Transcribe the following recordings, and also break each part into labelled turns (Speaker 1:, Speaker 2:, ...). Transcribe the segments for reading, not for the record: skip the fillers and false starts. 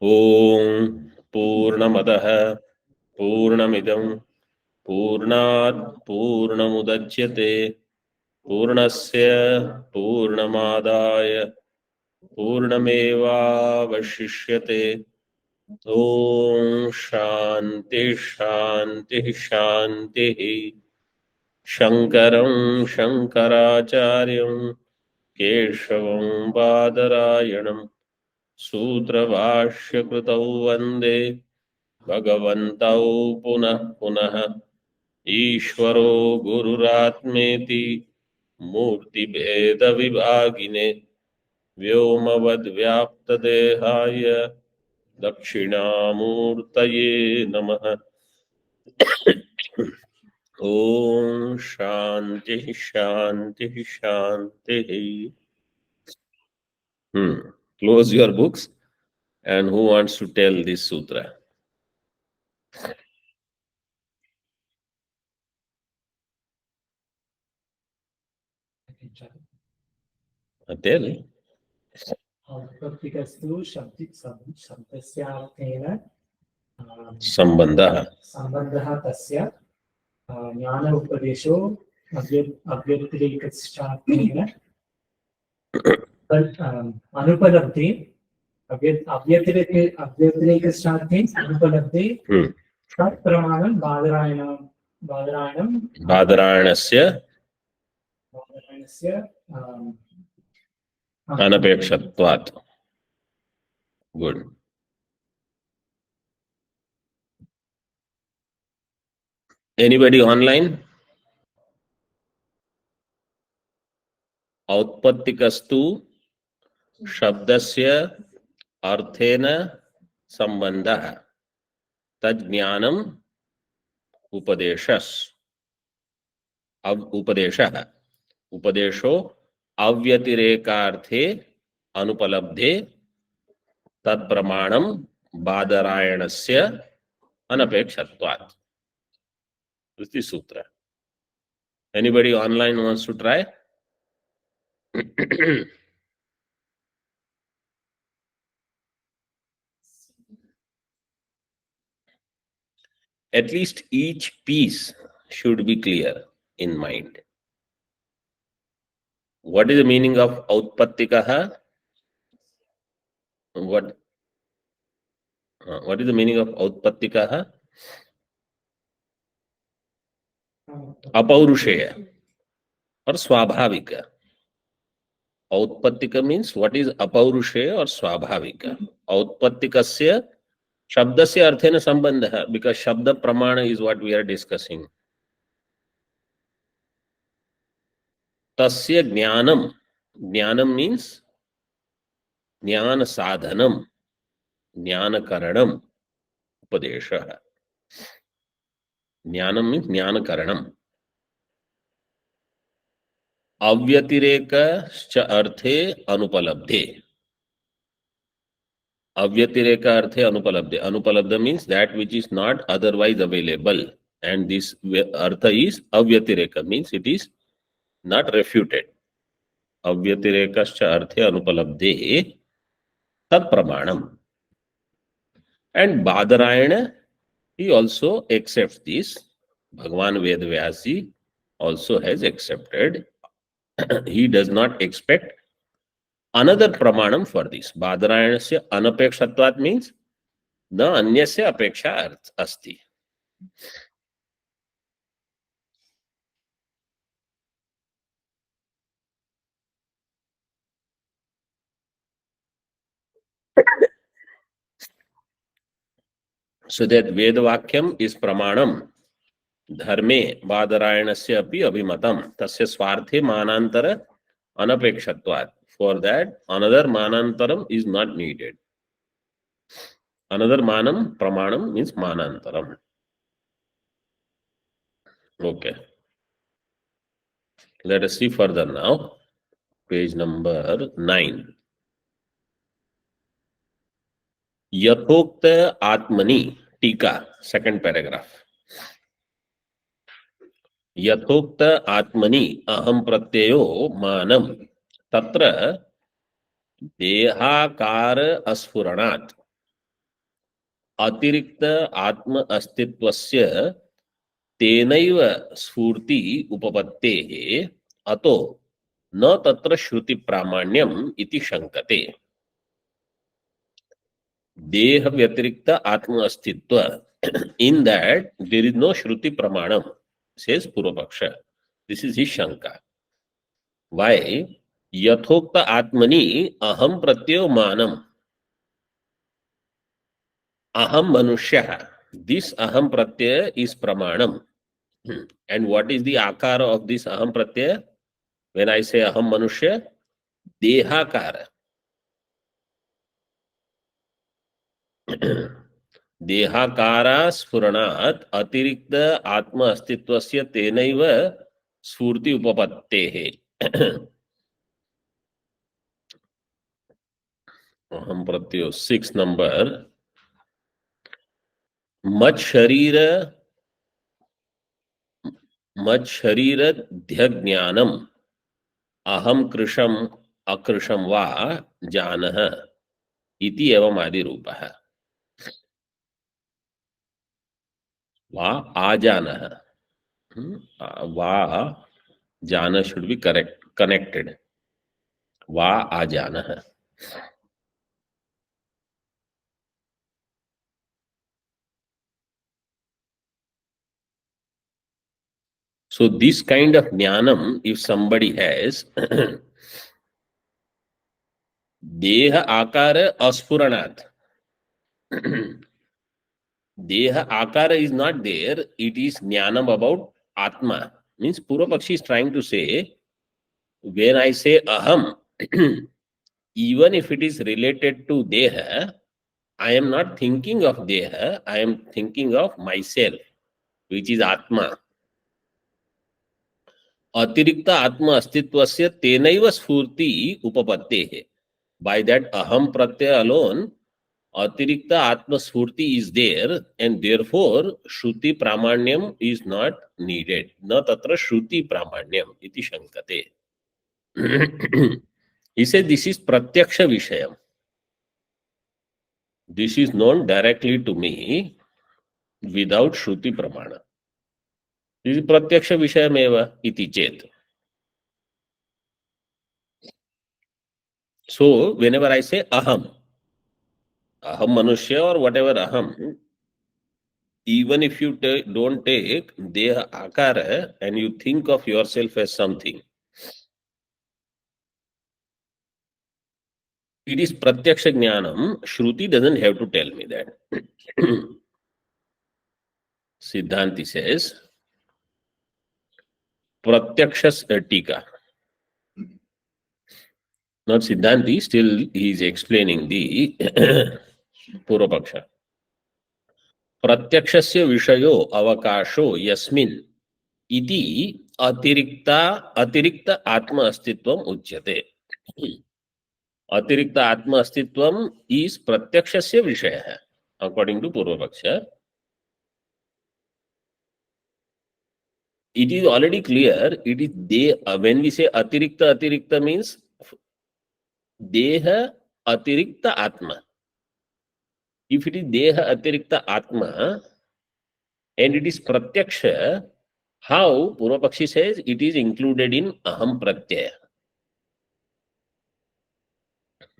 Speaker 1: ओम पूर्णमदः पूर्णमिदं पूर्णात् पूर्णमुदच्यते पूर्णस्य पूर्णमादाय पूर्णमेवावशिष्यते। ओम शांति शांति शांति। शंकरं शंकराचार्यं केशवं बादरायणं सूत्रभाष्यकृतौ वन्दे भगवन्तौ पुनः पुनः। ईश्वरो गुरुरात्मेति मूर्तिभेदविभागिने व्योमवद्व्याप्तदेहाय दक्षिणामूर्तये नमः। ओम शांति शांति शांति। Close your books. And who wants to tell this sutra? Tell.
Speaker 2: संबंधः तस्य ज्ञान उपदेशो अव्यतिरेकश्चार्थेन अनुपलब्धि अव्यतिरेकश्चार्थे अनुपलब्धि तत्प्रमाणं
Speaker 1: बादरायणस्य अनपेक्षत्वात्. Good. Anybody online? औत्पत्तिकस्तु शब्दस्य अर्थेन संबंधः तज्ज्ञानम् उपदेशः उपदेशो अव्यतिरेकार्थे अनुपलब्धे तत्प्रमाणं बादरायणस्य अनपेक्षत्वात्. This is the sutra. Anybody online wants to try? At least each piece should be clear in mind. What is the meaning of outpattikaha? What is the meaning of outpattikaha? Apaurusheya or swabhavika. Outpattika means what is apaurusheya or swabhavika. Outpattikasya shabdasya arthena sambandha, because shabda pramana is what we are discussing. Tasya jnanam. Jnanam means jnana sadhanam, jnana karanam, upadesha. Jnanam means jnana karanam. Avyatireka cha arthe anupalabdhe. Avyatireka arthe anupalabdhe. Anupalabdha means that which is not otherwise available. And this artha is avyatireka, means it is not refuted. Avyatireka cha arthe anupalabdhe tat pramanam. And Badarayana, he also accepts this. Bhagavan Vedavyasi also has accepted. He does not expect another pramanam for this. Badarayanasya anapekshatvat means na anyasya apeksha asti. So that Vedavakyam is pramanam. Dharme Badarayanasya api abhimatam. Tasya swarthe manantara anapekshatvat. For that, another manantaram is not needed. Another manam, pramanam means manantaram. Okay. Let us see further now. Page number 9. Yathokta Atmani, Tika, second paragraph. Yathokta Atmani aham pratyayo manam tatra dehakara asfuranat अतिरिक्त आत्म अस्तित्वस्य तेनैव स्फूर्ति उपपत्तेः अतो न तत्र श्रुति प्रामाण्यम इति शंकते. देह व्यतिरिक्त आत्म अस्तित्व, in that there is no shruti pramanam, says Purvapaksha. This is his shanka. Why? Yathokta atmani aham pratyyo manam. Aham manushya. This aham pratyaya is pramanam. And what is the akara of this aham pratyaya? When I say aham manushya, dehakara. देहाकारा स्फुरणात् अतिरिक्त आत्म अस्तित्वस्य तेनैव स्फूर्ति उपपत्तेः. अहम प्रत्ययो 6 number. मत शरीर ध्य ज्ञानम अहम कृशम अकृशम वा जानः इति एवं आदि रूपः. वा आजानः. वा जान should be correct, connected. वा आजानः. So this kind of jnanam, if somebody has, deha akara asphuranat. Deha akara is not there, it is jnanam about atma. Means Purvapakshi is trying to say, when I say aham, even if it is related to deha, I am not thinking of deha, I am thinking of myself, which is atma. अतिरिक्त आत्म अस्तित्वस्य तेनैव स्फूर्ति उपपत्तेः. By that aham pratyaya alone, atirikta atma spurti is there, and therefore shruti pramanyam is not needed. Na tatra shruti pramanyam iti shankate. He said this is pratyaksha vishayam. This is known directly to me without shruti pramana. This is pratyaksha vishayam eva iti chet. So whenever I say aham manushya or whatever aham, even if you don't take deha akara and you think of yourself as something, it is pratyaksha jnanam. Shruti doesn't have to tell me that. Siddhanti says, pratyaksha Tika. Not Siddhanti, still he is explaining the Purvapaksha. Pratyakshasya vishayo avakasho yasmin iti atirikta atma astitvam uchyate. Atirikta atma astitvam is pratyakshasya vishaya. According to Purvapaksha, it is already clear. It is when we say atirikta means deha atirikta atma. If it is deha atirikta atma and it is pratyaksha, how Purvapakshi says it is included in aham pratyaya.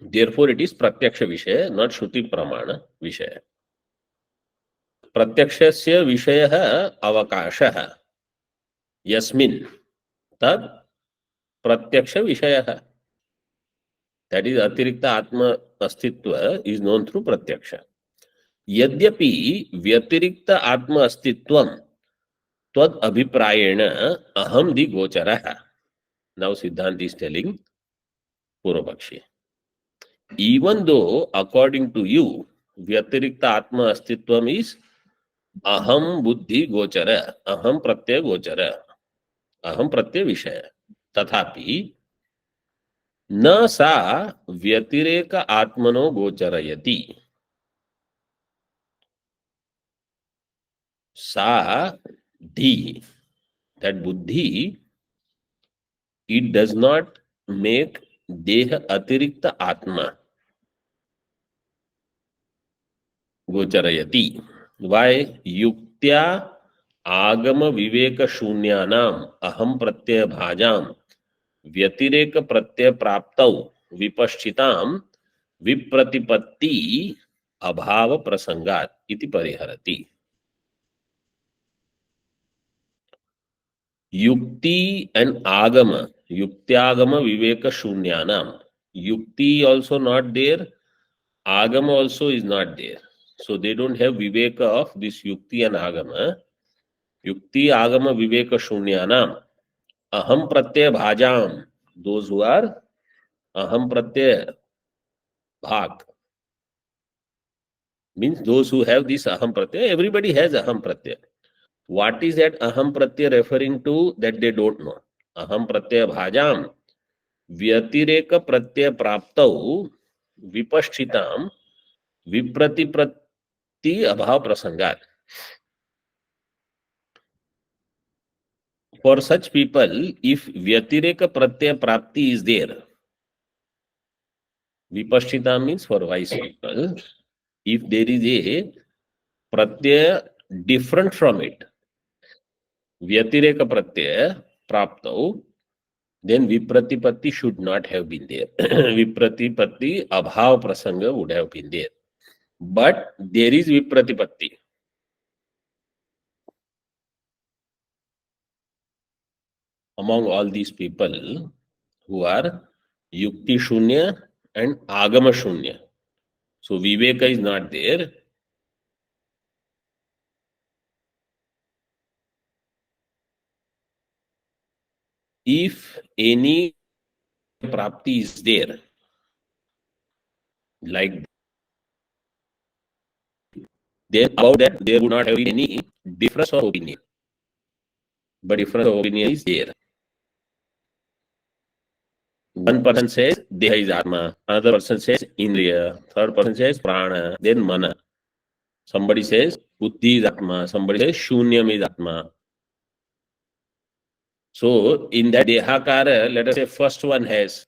Speaker 1: Therefore, it is pratyaksha vishaya, not shruti pramana vishaya. Pratyakshasya vishaya avakashah yasmin tad pratyaksha vishaya. That is atirikta atma astitva is known through pratyaksha. Yadyapi vyatirikta atma astitvam tvad abhiprayena aham di gocharaha. Now Siddhanta is telling Purvapakshi. Even though according to you vyatirikta atma astitvam is aham buddhi gochara, aham pratyaya gochara, aham pratyaya vishaya. Tathapi न सा व्यतिरेक आत्मनो गोचरयति. सा धी, that buddhi, it does not make deha atirikta atma. गोचरयति. Why? युक्त्या आगम विवेक शून्यानाम अहम प्रत्यय भाजाम व्यतिरेक प्रत्यय प्राप्तौ विपश्चिताम विप्रतिपत्ति अभाव प्रसंगात इति परिहरति. युक्ति and agama, yuktyagama viveka shunyanam. Yukti also not there, agama also is not there, so they don't have viveka of this yukti and agama. Yukti agama viveka shunyanam aham pratyaya bhajam, those who are aham pratyaya bhag, means those who have this aham pratyaya. Everybody has aham pratyaya. What is that aham pratyaya referring to? That they don't know. Aham pratyaya bhajam व्यतिरेक प्रत्यय प्राप्तौ विपश्चिताम विप्रतिपत्ति अभाव प्रसंगात. For such people, if व्यतिरेक प्रत्यय प्राप्ति is there, vipaschita means for wise people, if there is a pratyaya different from it, व्यतिरेक प्रत्यय प्राप्तौ, then vipratipatti should not have been there. Vipratipatti abhav prasanga would have been there. But there is vipratipatti. Among all these people who are yukti shunya and agama shunya. So viveka is not there. If any prapti is there, like then about that there would not have been any difference of opinion. But difference of opinion is there. One person says Deha is Atma, another person says Indriya, third person says Prana, then Mana. Somebody says Buddhi is Atma, somebody says Shunyam is Atma. So in that Dehakara, let us say first one has,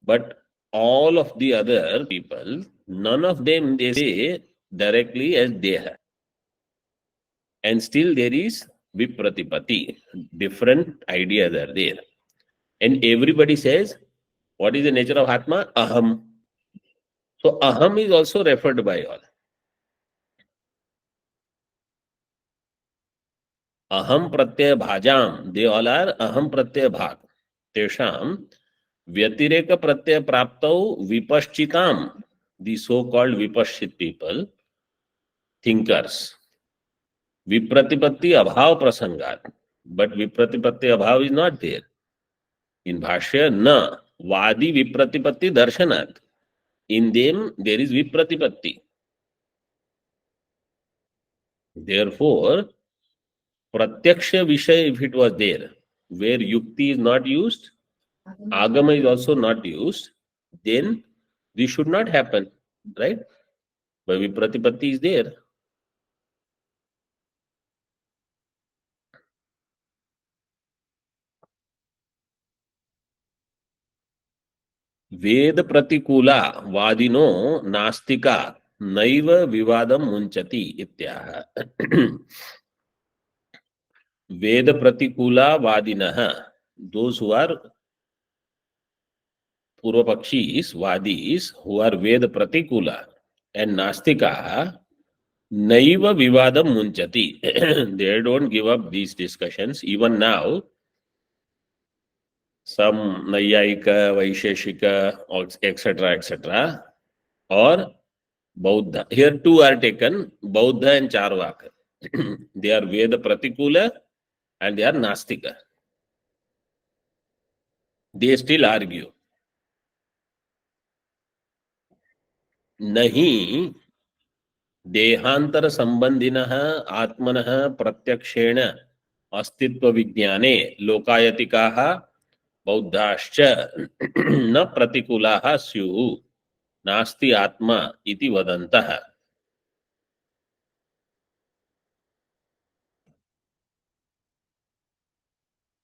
Speaker 1: but all of the other people, none of them they say directly as Deha. And still there is Vipratipati, different ideas are there. And everybody says, what is the nature of Atma? Aham. So Aham is also referred by all. Aham pratyaya bhajam, they all are Aham pratyaya bhag. Tesham Vyatireka pratyaya praptau vipaschitam, the so-called vipaschit people, thinkers. Vipratipatti abhav prasangat, but vipratipatti abhav is not there. In Bhashya, na vadi vipratipatti darshanat. In them there is vipratipatti. Therefore, pratyaksha vishay, if it was there, where yukti is not used, agama is also not used, then this should not happen, right? But vipratipatti is there. वेद प्रतिकूला वादिनो नास्तिका नैव विवादम मुंचति इत्याह. वेद प्रतिकूला वादिनः, those who are पूर्वपक्षीस वादीस who are Veda प्रतिकूला and नास्तिका naive विवादम मुंचति. They don't give up these discussions. Even now some Nayyayika, Vaisheshika, etc., or Bauddha. Here two are taken, Bauddha and Charvaka. They are Veda Pratikula and they are Nastika. They still argue. Nahi देहांतर संबंधिनः आत्मनः प्रत्यक्षेण अस्तित्व विज्ञाने लोकायतिकाः बौद्धाश्च न प्रतिकूलाः स्युः नास्ति आत्मा इति वदन्तः.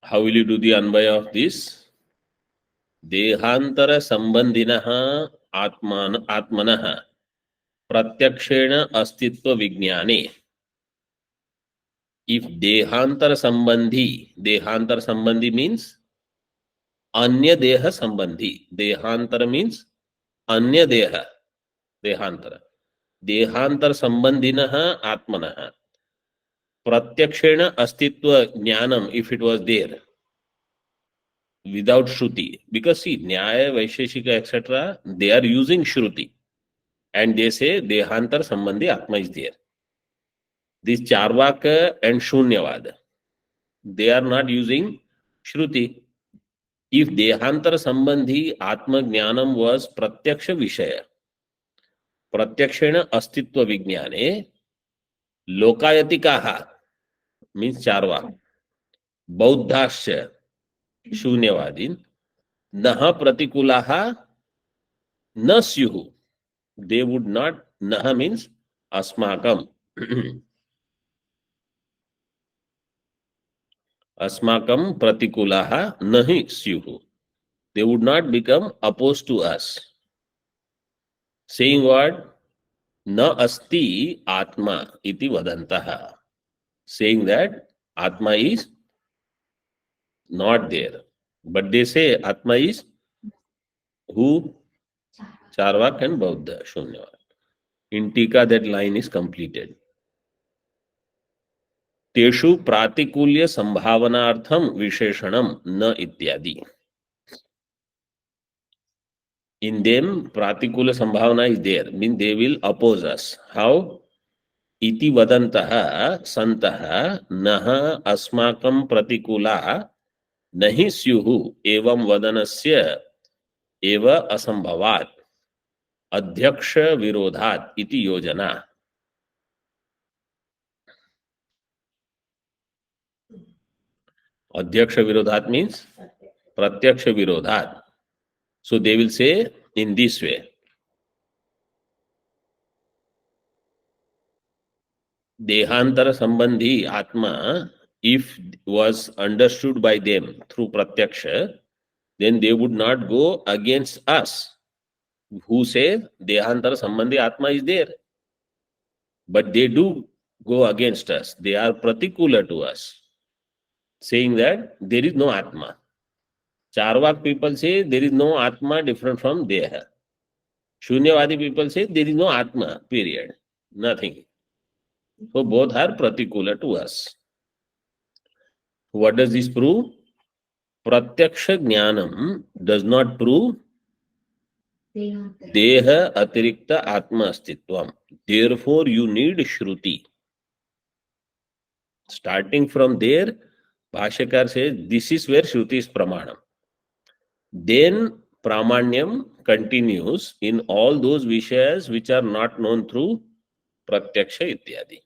Speaker 1: How will you do the anvaya of this? देहांतर संबंधिनः आत्मनः प्रत्यक्षेण अस्तित्व विज्ञाने. If dehantar sambandhi means anya deha sambandhi. Dehantar means anya deha. Dehantar. Dehantar sambandhinah atmanah. Pratyakshena astitva jnanam, if it was there without Shruti. Because see, Nyaya, Vaisheshika, etc., they are using Shruti. And they say Dehantar Sambandhi Atma is there. This Charvaka and Shunyavad, they are not using Shruti. If Dehantar Sambandhi Atma Jnanam was Pratyaksha Vishaya, Pratyakshena Astitva Vijnane, Lokayatikaha means Charva, Bauddhasya, Shunyavadin, Naha Pratikulaha, Na Syuhu. They would not, Naha means Asmakam. Asmakam Pratikulaha Nahi Syuhu. They would not become opposed to us. Saying what? Na asti atma iti vadantaha. Saying that atma is not there. But they say atma is who? Charvak and Bauddha. Shunyavad. In Tika that line is completed. Teshu pratikulya sambhavanartham visheshanam na ityadi. In them, pratikula sambhavana is there. Means they will oppose us. How? Iti vadantaha santaha naha asmakam pratikula nahi syuhu evam vadanasya eva asambhavat adhyaksha virodhat iti yojana. Adhyaksha virodhat means pratyaksha virodhat. So they will say in this way. Dehantara sambandhi atma, if was understood by them through pratyaksha, then they would not go against us who say Dehantara Sambandhi Atma is there. But they do go against us. They are pratikula to us, saying that there is no Atma. Charvak people say there is no Atma different from Deha. Shunyavadi people say there is no Atma, period. Nothing. So both are pratikula to us. What does this prove? Pratyaksha Jnanam does not prove Deha Atirikta Atma Astitvam. Therefore, you need Shruti. Starting from there, Bhashyakar says this is where Shruti is Pramanam. Then Pramanyam continues in all those Vishayas which are not known through Pratyaksha Ityadi.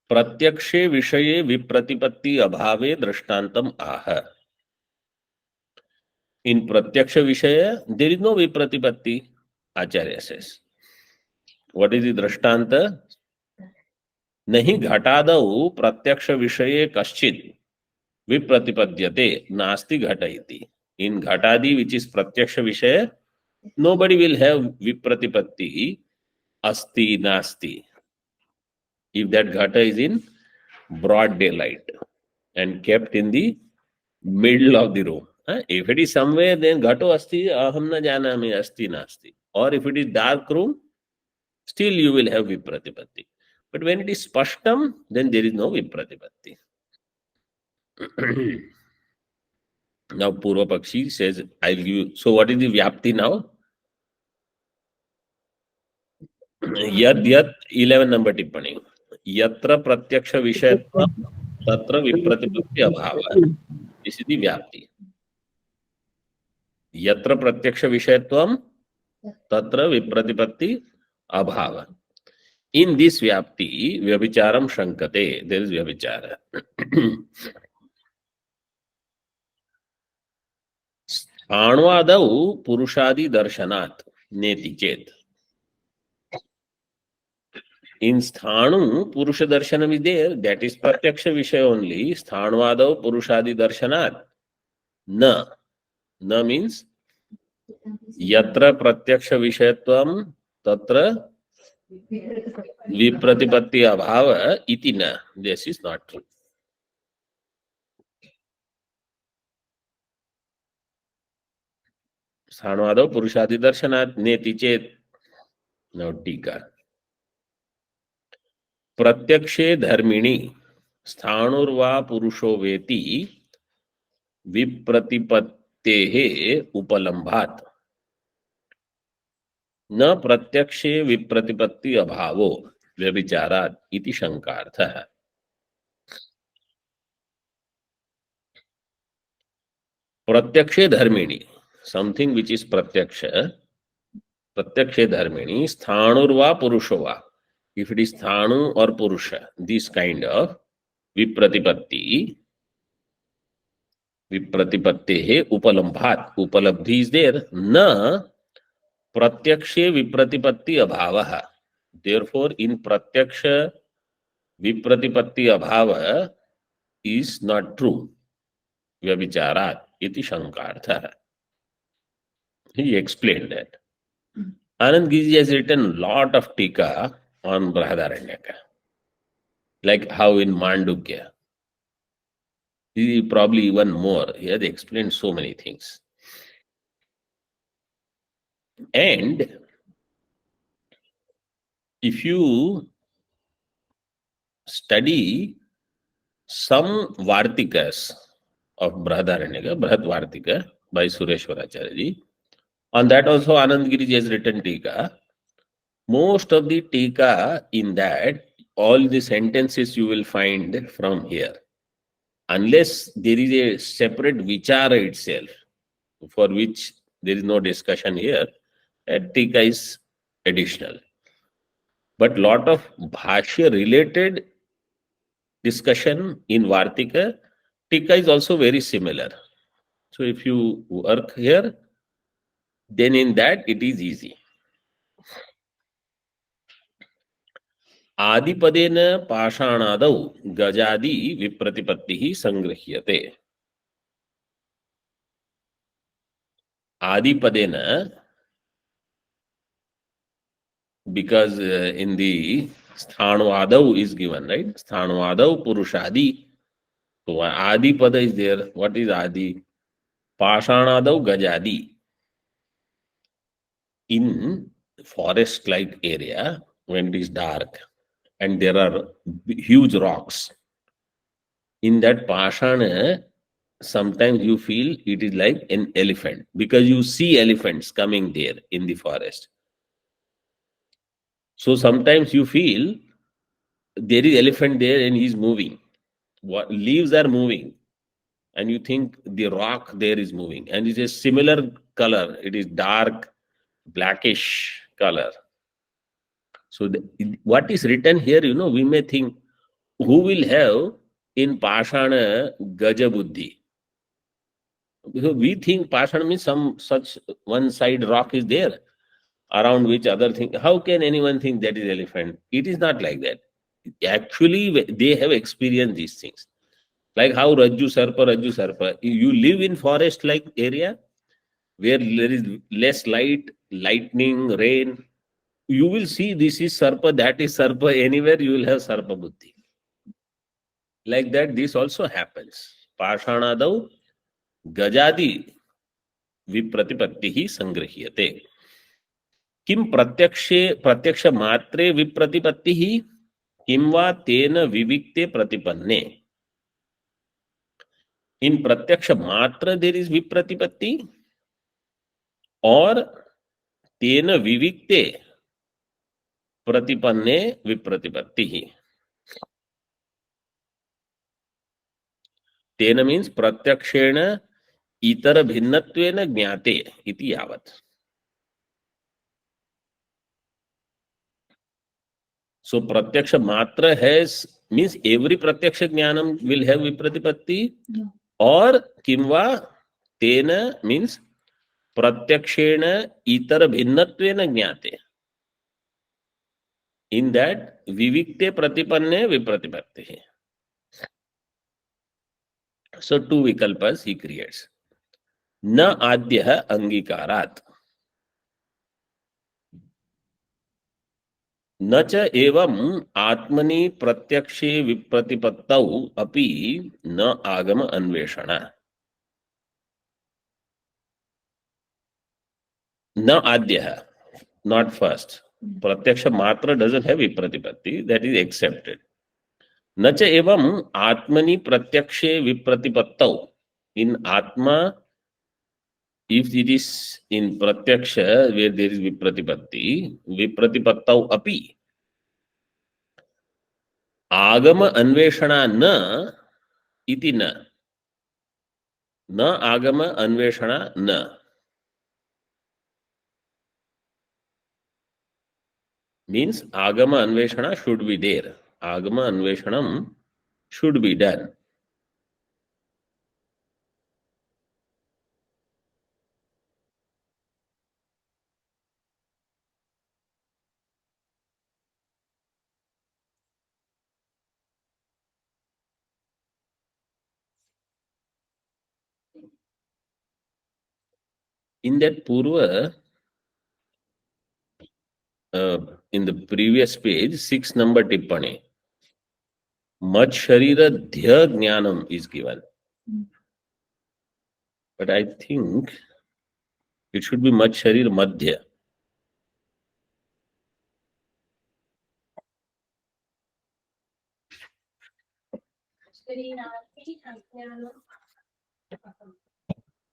Speaker 1: Pratyakshe Vishaye Vipratipatti Abhave Drashtantam Aha. In Pratyaksha Vishaya, there is no Vipratipatti, Acharya says. What is the Drashtanta? Nahi ghatadau Pratyaksha Vishaye Kaschid Vipratipadyate Nasti Ghataiti. In Ghatadi, which is Pratyaksha Vishaya, nobody will have Vipratipatti, Asti, Nasti. If that Ghata is in broad daylight and kept in the middle of the room. If it is somewhere, then Ghato Asti, Aham na janami Asti, Nasti. Or if it is dark room, still you will have Vipratipatti. But when it is Spashtam, then there is no Vipratipatti. Now Purva Pakshi says, I'll give you. So what is the Vyapti now? Yad 11 number tippani. Yatra Pratyaksha Vishayatva Tatra Vipratipatti Abhava. This is the Vyapti. Yatra Pratyaksha Vishayatvam Tatra Vipratipatti Abhava. In this Vyapti, Vyabhicharam Shankate. There is Vyabhichara. Sthanvadau Purushadi Darshanat Neti Chet. In Sthanu, Purusha Darshanam is there. That is Pratyaksha Vishaya only. Sthanvadau Purushadi Darshanat. Na. Na means यत्र प्रत्यक्ष विषयत्वम तत्र विप्रतिपत्ति अभाव इति न. This is not true. स्थाणुवादौ पुरुषादि दर्शनात् नेति चेत्. नौ टीका. प्रत्यक्षे धर्मिणि स्थाणुर्वा पुरुषो वेति विप्रतिपत्तेः उपलम्भात् न प्रत्यक्षे विप्रतिपत्ति अभावो व्यभिचारात् इति शंकार्थः. प्रत्यक्षे धर्मिणि, समथिंग विच इज प्रत्यक्ष, प्रत्यक्षे धर्मिणि स्थाणुर्वा पुरुषो वा, if it is sthanu or purusha, this kind of vipratiपत्ति, vipratiपत्तेः उपलम्भात्, उपलब्धि is there, न प्रत्यक्षे विप्रतिपत्ति अभावः. Therefore in प्रत्यक्ष विप्रतिपत्ति अभाव is not true. व्यभिचारात् इति शंकार्थः. He explained that. Anandagiri has written lot of Tika on Brihadaranyaka, like how in Mandukya. He probably even more. He has explained so many things. And if you study some Vartikas of Brihadaranyaka, Brihat Vartika by Sureshwaracharya, on that also Anandagiri has written Tika. Most of the Tika in that, all the sentences you will find from here. Unless there is a separate vichara itself, for which there is no discussion here, that Tika is additional. But lot of Bhashya related discussion in Vartika, Tika is also very similar. So if you work here, then in that it is easy. आदिपदेन पाषाणादौ गजादि विप्रतिपत्तिः संगृह्यते. Adipadaena, because in the Sthanvadau is given, right? Sthanvadau Purushadi. So Adipada is there. What is Adi? Pashanadau Gajadi. In forest-like area, when it is dark and there are huge rocks, in that Pashana, sometimes you feel it is like an elephant because you see elephants coming there in the forest. So sometimes you feel there is elephant there and he is moving. What leaves are moving, and you think the rock there is moving, and it is a similar color. It is dark, blackish color. So what is written here, we may think, who will have in Pashana Gaja Buddhi? Because we think Pashana means some such one side rock is there, around which other thing. How can anyone think that is elephant? It is not like that. Actually, they have experienced these things. Like how Rajju Sarpa. You live in forest-like area where there is less light, lightning, rain. You will see this is Sarpa, that is Sarpa. Anywhere you will have Sarpa Buddhi. Like that, this also happens. Pashanadau Gajadi Vipratipattihi Sangrihiyate. Kim Pratyaksha Matre Vipratipattihi Kim va Tena Vivikte Pratipanne. In Pratyaksha Matra there is Vipratipatti, or Tena Vivikte Pratipanne Vipratipattihi. Tena means Pratyakshena Itara Bhinnatvena Jnate iti yavat. So Pratyaksha Matra has, means every Pratyaksha Jnanam will have Vipratipatti, or Kimva Tena means Pratyakshena Itara Bhinnatvena Jnate. In that Vivikte Pratipanne Vipratipattihi. So two vikalpas he creates. न आद्यः अंगीकारात् न च एवं आत्मनि प्रत्यक्षे विप्रतिपत्तौ अपि न आगम अन्वेषण न आद्यः not first. Pratyaksha matra doesn't have vipratipatti, that is accepted. Nacha evam atmani pratyakshe vipratipattau. In atma, if it is in pratyaksha where there is vipratipatti, vipratipattau api. Agama anveshana na iti na. Na agama anveshana na. Means agama anveshana should be there. Agama anveshanam should be done. In that Purva, in the previous page, 6 number tippani, Mad Sharira Dhya Jnanam is given. But I think it should be Mad Sharir Madhya.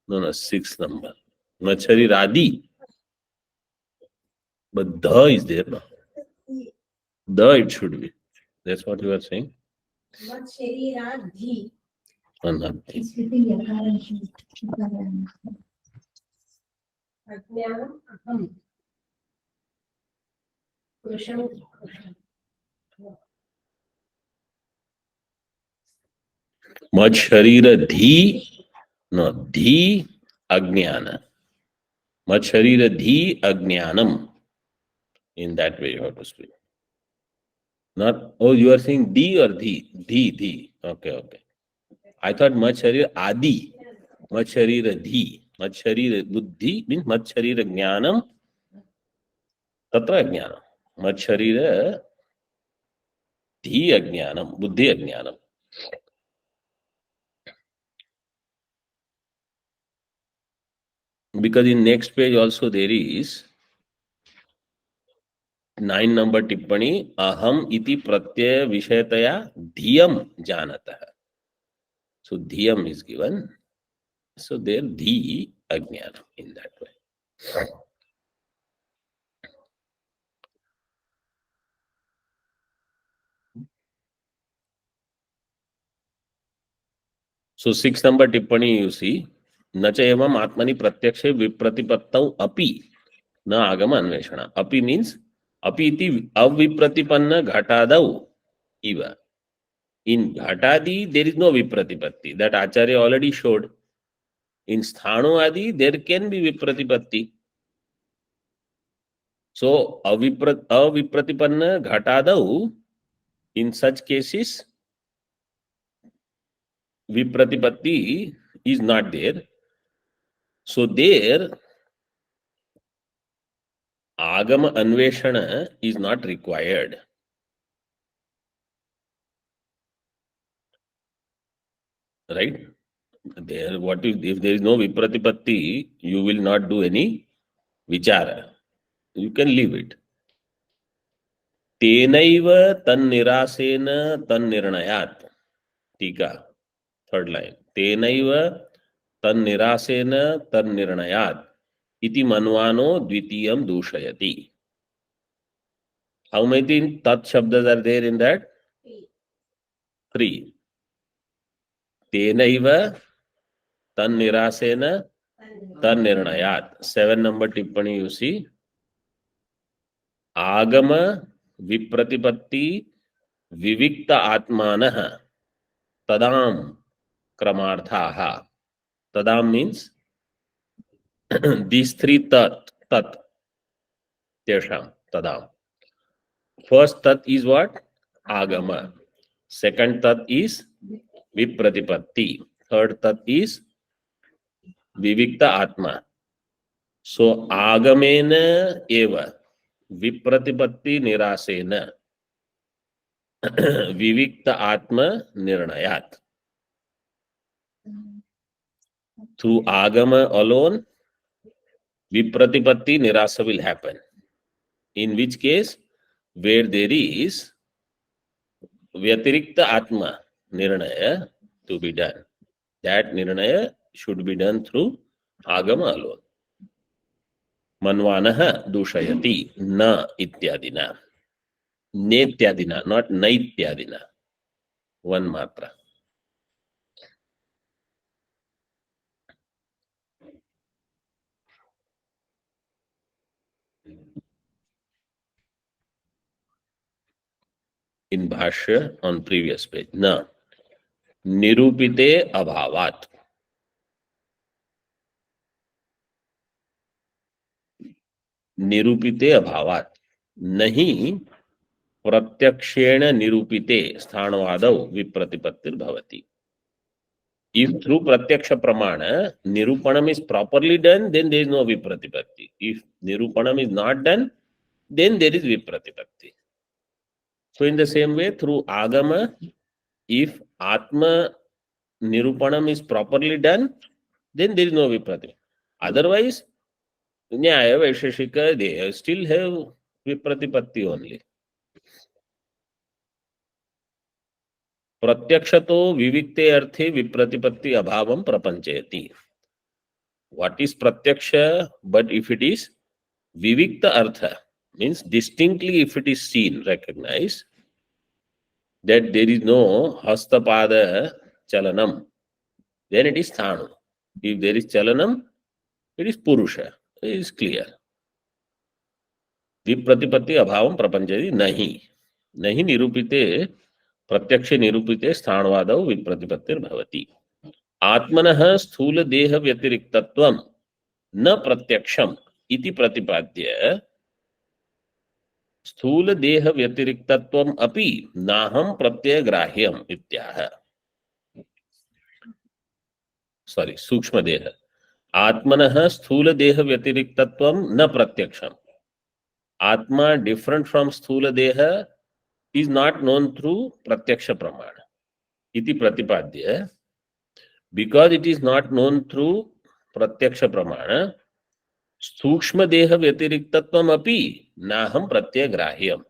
Speaker 1: No, 6 number. Mad Sharir Adi. But Dha is there. No? Dha it should be. That's what you are saying?
Speaker 3: Mad Sharira Dhi.
Speaker 1: Anadhi.
Speaker 3: Ajnanam Aham. Purusham.
Speaker 1: Mad Sharira Dhi. No, Dhi Ajnana. Mad Sharira Dhi Ajnanam. In that way you have to speak. Not, oh, you are saying D or Dhi? Dhi. Okay. I thought Mad Sharir Adi. Mad Sharira Dhi. Mad Sharira Buddhi means Mad Sharira Jnanam. Tatra Jnanam. Mad Sharira Dhi Ajnanam. Buddhi Ajnanam. Because in next page also there is 9 number tippani, aham iti pratyaya vishayataya dhiyam janatah. So dhiyam is given. So there dhi ajnanam in that way. So 6 number tippani you see, nacha evam atmani pratyakshe vipratipattau api na agama anveshana. Api means api iti avipratipanna ghatadau iva. In ghatadi there is no vipratipatti. That Acharya already showed. In sthanu adi there can be vipratipatti. So avipratipanna ghatadau, in such cases vipratipatti is not there. So there agama anveshana is not required. Right? There, what if there is no vipratipatti, you will not do any vichara. You can leave it. Tenaiva tan nirasena tan nirnayat. Tika, third line. Tenaiva tan nirasena tan nirnayat. Iti manvano dvitiyam dushayati. How many tat shabdas are there in that? 3. Tenaiva tan nirasena tan nirnayat. 7 number tippani you see. Agama vipratipatti vivikta atmanah tadam kramarthaha. Tadam means these 3 tat. Tesham, tadam. First tat is what? Agama. Second tat is vipratipatti. Third tat is vivikta atma. So agamena eva विप्रतिपत्ति निरासेन विविक्त आत्म निर्णयात. Through agama alone, vipratipatti nirasa will happen. In which case, where there is vyatirikta atma nirnaya to be done, that nirnaya should be done through agama alone. Manvanaha dushayati na ityadina. Netyadina, not naityadina. One matra. In Bhashya on previous page. Na nirupite abhavat. निरूपिते अभावात नहीं प्रत्यक्षेण निरूपिते स्थानवादौ विप्रतिपत्तिर्भवति. If through pratyaksha pramana nirupanam is properly done, then there is no vipratipatti. If nirupanam is not done, then there is vipratipatti. So in the same way, through agama, if atma nirupanam is properly done, then there is no vipratipatti. Otherwise, Nyaya, Vaisheshika, they still have vipratipatti only. प्रत्यक्षतो विविक्ते अर्थे विप्रतिपत्ति अभावम प्रपंचयति. What is pratyaksha? But if it is vivikta artha, means distinctly if it is seen, recognized, that there is no hastapada chalanam, then it is thanu. If there is chalanam, it is purusha. It is clear. विप्रतिपत्ति अभावम प्रपंचयति नहीं. नहीं निरूपिते प्रत्यक्ष निरूपिते स्थानवादौ विप्रतिपत्तिर्भवति. आत्मनः स्थूल देह व्यतिरिक्तत्वं न प्रत्यक्षम इति प्रतिपाद्य स्थूल देह व्यतिरिक्तत्वम अपि नाहं प्रत्ययग्राह्यम इत्याह. सॉरी, सूक्ष्म देह. आत्मनः स्थूल देह व्यतिरिक्तत्वम न प्रत्यक्षम. आत्मा डिफरेंट फ्रॉम स्थूल देह is not known through pratyaksha pramana iti pratipadya. Because it is not known through pratyaksha pramana, sukshma deha vyatiriktatvam api naham pratyagrahyam.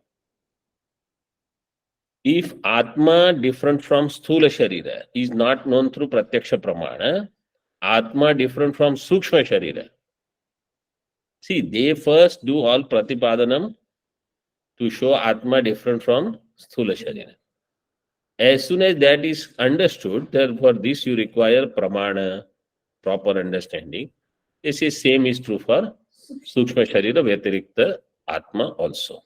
Speaker 1: If atma different from sthula sharira is not known through pratyaksha pramana, atma different from sukshma sharira. See, they first do all pratipadanam to show atma different from sthula sharira. As soon as that is understood, therefore this you require pramana, proper understanding. This is same is true for Sukshma Sharira Vyatirikta Atma also.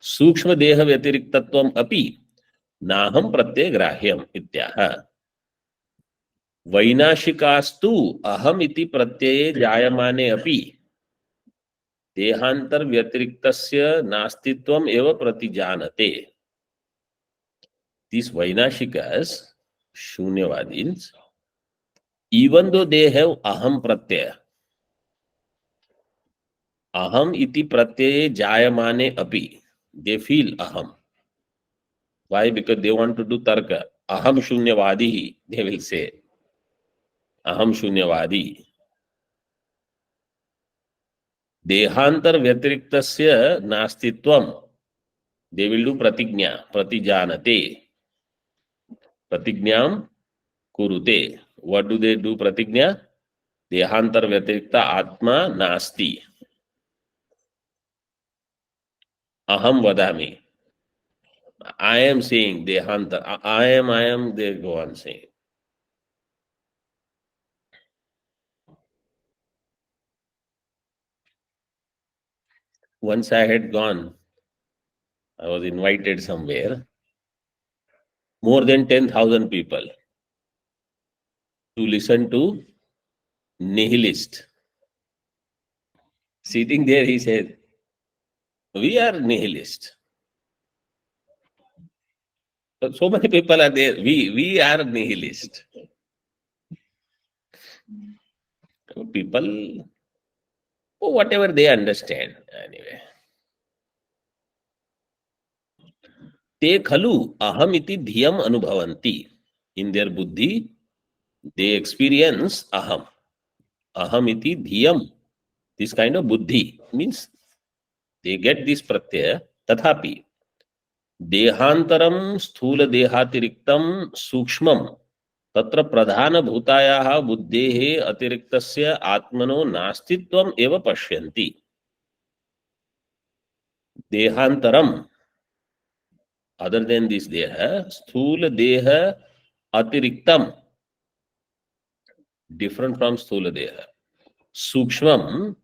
Speaker 1: Sukshma Deha Vyatiriktatvam api naham pratyagrahyam ityaha. Vainashikastu aham iti pratyaye jayamane api dehantar vyatiriktasya nastitvam eva pratijanate. These Vainashikas, Shunyavadins, even though they have aham pratyaya, aham iti pratyaye jayamane api, they feel aham. Why? Because they want to do tarka. Aham shunyavadihi, they will say. Aham shunyavadi. Dehantar vyatiriktasya nastitvam, they will do pratignya, pratijanate. Pratignyam kurute. What do they do pratignya? Dehantar vyatirikta atma nasti. Aham vadami. I am saying Dehanta. I am, they go on saying. Once I had gone, I was invited somewhere, more than 10,000 people to listen to nihilist. Sitting there, he said, we are nihilist. So many people are there. We are nihilist. People, oh, whatever they understand anyway. ते खलु aham iti dhyam anubhavanti. In their buddhi, they experience aham iti dhyam. This kind of buddhi means they get this pratyaya. Tathapi देहांतरम स्थूल देहातिरिक्तम सूक्ष्मम तत्र प्रधान भूतायाः बुद्धेः अतिरिक्तस्य आत्मनो नास्तित्वम एव पश्यन्ति. देहांतरम, other than this deha, sthula deha atiriktam, different from sthula deha. Sukshmam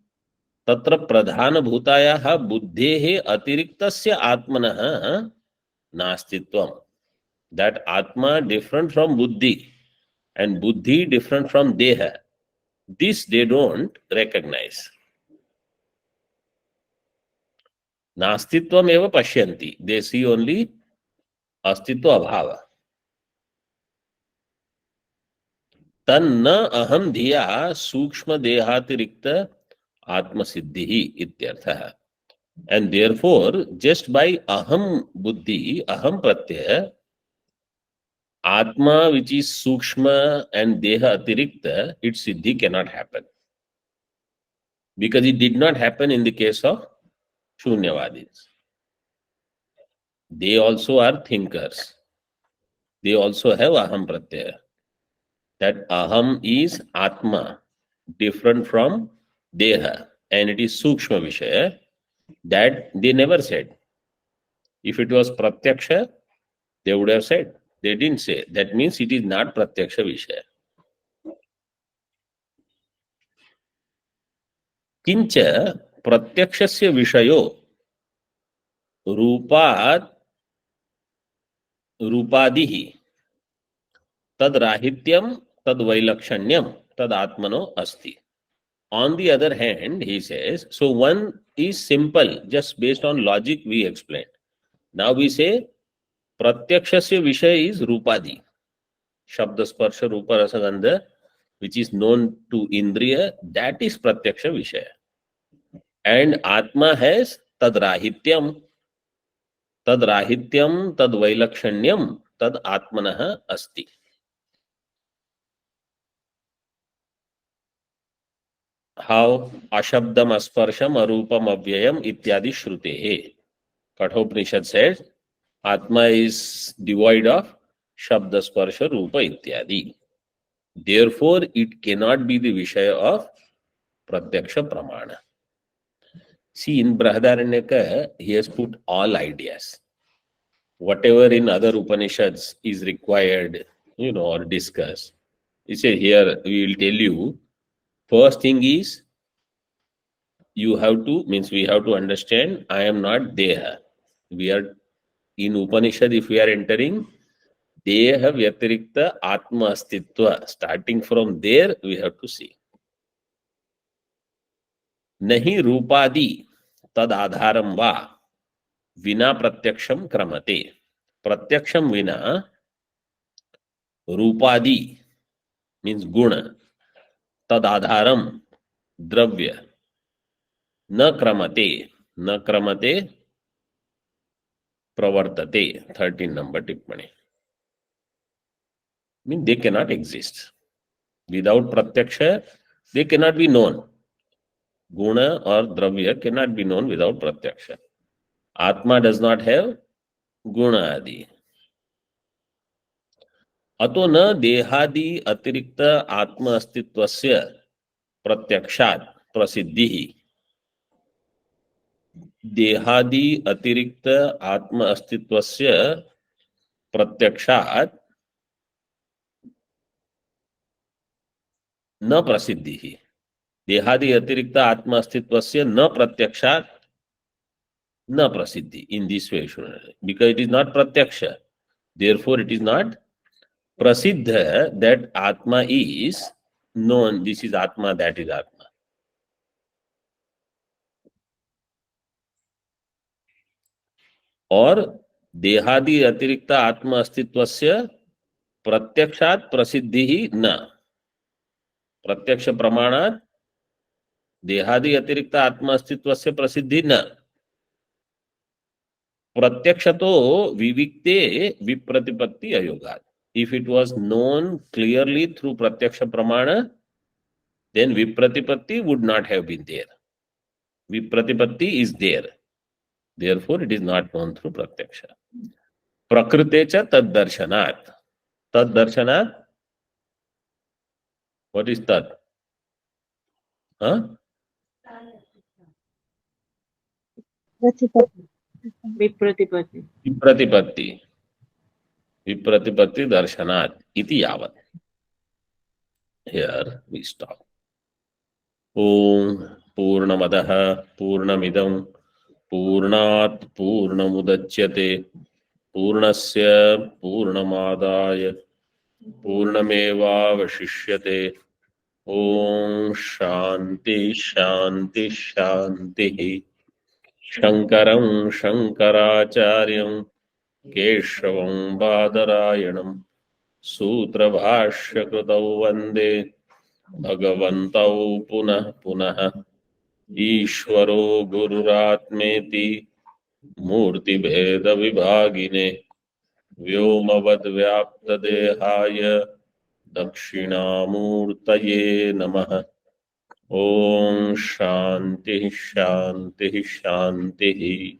Speaker 1: तत्र प्रधान भूतायाः बुद्धेः अतिरिक्तस्य आत्मनः नास्तित्वम. That atma different from buddhi and buddhi different from deha. This they don't recognize. Nastitvam eva pashyanti. They see only astitva abhava. तन्न अहम धिया सूक्ष्म देहातिरिक्त आत्म सिद्धि इत्यर्थः. And therefore, just by aham buddhi, aham pratyaya, atma which is sukshma and deha atirikta, its siddhi cannot happen. Because it did not happen in the case of Shunyavadis. They also are thinkers. They also have aham pratyaya. That aham is atma, different from deha, and it is sukshma vishaya. That they never said. If it was pratyaksha, they would have said. They didn't say. That means it is not pratyaksha vishaya. Kincha pratyakshasya vishayo रूपाद रूपादिहि तद राहित्यम तद वैलक्षण्यम तद आत्मनो अस्ति. On the other hand, he says, so one is simple, just based on logic we explained. Now we say pratyakshasya vishaya is rupadi, shabda sparsha rupa rasa gandha, which is known to indriya, that is pratyaksha vishaya. And atma has tad rahityam tad vailakshanyam tad atmanah asti. How ashabdam asparsham arupam avyayam ityadi shrutehe. Kathopanishad says atma is devoid of shabda sparsha rupa ityadi. Therefore it cannot be the vishaya of pratyaksha pramana. See, in Brihadaranyaka he has put all ideas. Whatever in other Upanishads is required, or discussed. He said here we will tell you, first thing is we have to understand I am not Deha. We are in Upanishad, if we are entering Deha Vyatirikta Atma Astitva, starting from there we have to see. Nahi Rupadi Tad Adharam Va Vina Pratyaksham Kramate. Pratyaksham Vina Rupadi means Guna. Tad Adharam Dravya. Na Kramate Pravartate. 13 number tippani. They cannot exist. Without pratyaksha, they cannot be known. Guna or dravya cannot be known without pratyaksha. Atma does not have guna adi. Ato na dehadi atirikta atma astitvasya pratyakshat prasiddhihi. Dehadi atirikta atma astitvasya pratyakshat न प्रसिद्धि. देहादि अतिरिक्त आत्मा अस्तित्वस्य न प्रत्यक्षात् न प्रसिद्धि. In this way, because it is not pratyaksha, therefore it is not prasiddha that atma is known. This is atma, that is atma. और देहादि अतिरिक्त आत्मा अस्तित्वस्य प्रत्यक्षात् प्रसिद्धि ही न. प्रत्यक्ष प्रमाणात देहादि अतिरिक्त आत्म अस्तित्वस्य प्रसिद्धि न। प्रत्यक्ष तो विविक्ते विप्रतिपत्ति अयोगात्। If it was known clearly through pratyaksha pramana, then vipratipatti would not have been there. Vipratipatti is there. Therefore, it is not known through pratyaksha. Prakrite cha tad darshanat. Tad darshanat? What is tad? Huh?
Speaker 4: विप्रतिपत्ति
Speaker 1: Vipratipatti. Vipratipatti darshanat. Iti yavat. Here we stop. Om Purnamadaha Purnamidam Purnat Purnamudachyate Purnasya Purnamadaya Purnamevavashishyate. Om Shanti Shanti Shanti. Shankaram Shankaracharyam Keshavam Badarayanam Sutra Bhashya Krutau Vande Bhagavantau Punah Punah Ishvaro Gururatmeti Murti Bheda Vibhagine Vyomavad Vyapta Dehaya Dakshinamurtaye Namah. Om Shanti Shanti Shanti.